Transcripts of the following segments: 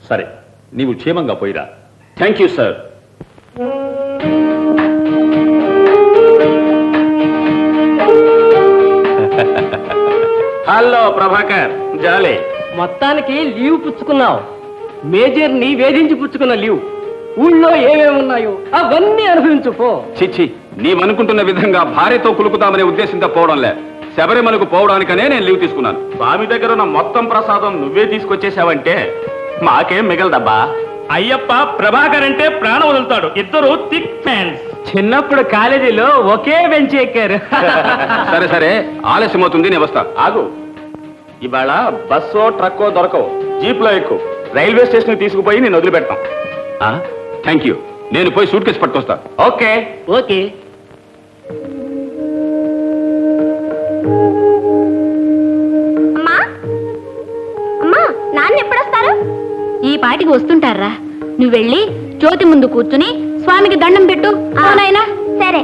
సరే, నీవు క్షేమంగా పోయిరా. Thank you sir. Hello Prabhakar, జాలే. మొత్తానికి లీవ్ పుచ్చుకున్నావు. మేజర్ని వేధించి పుచ్చుకున్న లీవ్. ఊళ్ళో ఏమేమి ఉన్నాయో అవన్నీ అనుభవించుకో. చిచ్చి, నీవనుకుంటున్న విధంగా భార్యతో కులుకుతామనే ఉద్దేశంతో పోవడంలే. శబరిమలకు పోవడానికనే నేను లీవ్ తీసుకున్నాను. స్వామి దగ్గర ఉన్న మొత్తం ప్రసాదం నువ్వే తీసుకొచ్చేసావంటే మాకేం మిగలదబ్బా. అయ్యప్ప ప్రభాకర్ అంటే ప్రాణం వదులుతాడు. ఇద్దరు థిక్ ఫ్యాన్స్. చిన్నప్పుడు కాలేజీలో ఒకే బెంచ్ ఎక్కారు. సరే సరే, ఆలస్యం అవుతుంది, నేను వస్తా. ఆగు, ఇవాళ బస్సో ట్రక్కో దొరకవు. జీప్లో ఎక్కువ రైల్వే స్టేషన్ తీసుకుపోయి నేను వదిలిపెడతాం. Thank you. నేను పోయి సూట్ కేసు పట్టుకొస్తా. Okay okay. అమ్మా అమ్మా, నాన్న ఎప్పుడొస్తారు? ఈ పాటికి వస్తుంటారా. నువ్వు వెళ్ళి జ్యోతి ముందు కూర్చుని స్వామికి దండం పెట్టు. నాయనా. సరే.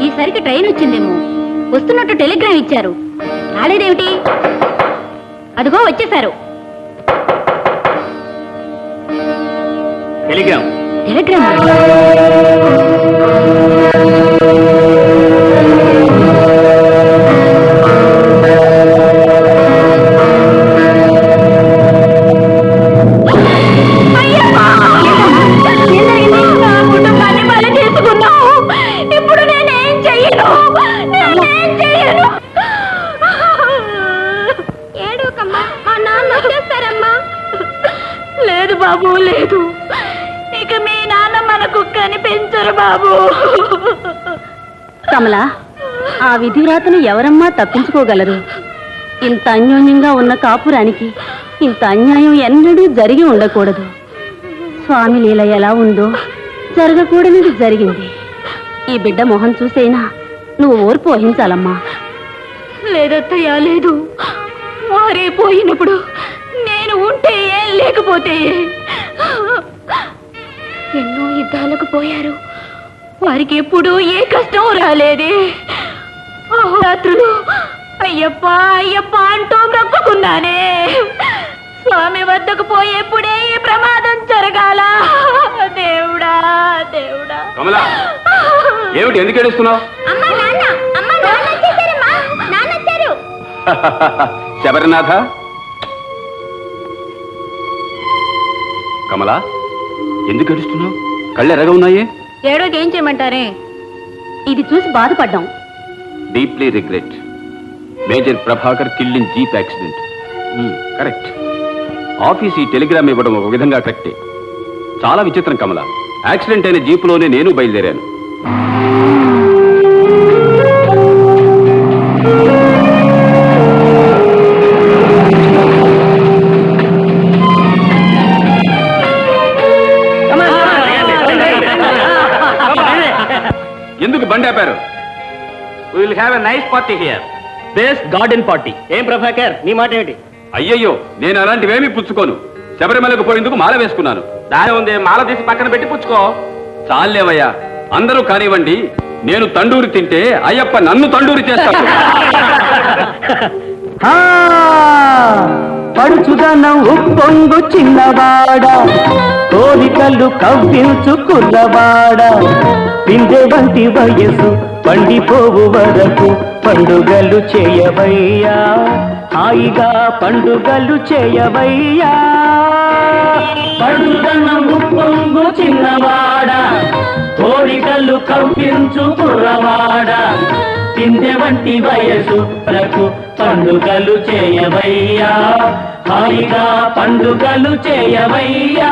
ఈసరికి ట్రైన్ వచ్చిందేమో. వస్తున్నట్టు టెలిగ్రామ్ ఇచ్చారు. రాలేదేమిటి? అదిగో వచ్చేశారు. టెలిగ్రామ్. ఇప్పుడు నేనేం చెయ్యను? ఏడోకమ్మా, మా నాన్న వచ్చేస్తారమ్మా. లేదు బాబు, లేదు. ఇక మీ నాన్న మనకు కనిపించరు బాబు. కమలా, ఆ విధివ్రాతను ఎవరమ్మా తప్పించుకోగలరు? ఇంత అన్యోన్యంగా ఉన్న కాపురానికి ఇంత అన్యాయం ఎన్నడూ జరిగి ఉండకూడదు. స్వామి లీల ఎలా ఉందో జరగకూడనిది జరిగింది. ఈ బిడ్డ మొహం చూసైనా నువ్వు ఓర్పు వహించాలమ్మా. లేదత్తయ్యా, లేదు. వారే పోయినప్పుడు నేను ఉంటే ఏం లేకపోతే. ఎన్నో యుద్ధాలకు పోయారు. వారికి ఎప్పుడు ఏ కష్టం రాలేదే. రాత్రులు అయ్యప్ప అయ్యప్ప అంటూ మొక్కుకున్నానే. స్వామి వద్దకు పోయేప్పుడే ఈ ప్రమాదం జరగాల. దేవుడా దేవుడా. కమలా, ఏమిటి, ఎందుకు ఏడుస్తున్నావు? శబరినాథ. కమలా, ఎందుకు ఏడుస్తున్నావు? కళ్ళు ఎర్రగా ఉన్నాయే. ఏడోకి ఏం చేయమంటారే? ఇది చూసి బాధపడ్డాం. Deeply regret. Major Prabhakar killed in jeep accident. Correct. Office ఈ టెలిగ్రామ్ ఇవ్వడం ఒక విధంగా కరెక్టే. చాలా విచిత్రం కమల. యాక్సిడెంట్ అయిన జీపులోనే నేను బయలుదేరాను. ఎందుకు బండి ఆపారు? We will have a nice party here. Best garden party. ఏం ప్రభాకర్, నీ మాట ఏమిటి? అయ్యయ్యో, నేను అలాంటివేమీ పుచ్చుకోను. శబరిమలకు పోయేందుకు మాల వేసుకున్నాను. దాని ఉంది, మాల తీసి పక్కన పెట్టి పుచ్చుకో. చాలేవయ్యా, అందరూ కానివ్వండి. నేను తండూరి తింటే అయ్యప్ప నన్ను తండూరి చేస్తాను. పడుచుదనం ఉప్పొంగు చిన్నవాడ, కోరికలు కవ్వించుకున్నవాడ, పిందె వంటి వయసు పండిపోవు వరకు పండుగలు చేయవయ్యా, హాయిగా పండుగలు చేయవయ్యా. పడుచుదనం ఉప్పొంగు చిన్నవాడ, కోరికలు కవ్వించుకున్నవాడ, పిందె వంటి వయసులకు పండుగలు చేయవయ్యా, హాయిగా పండుగలు చేయవయ్యా.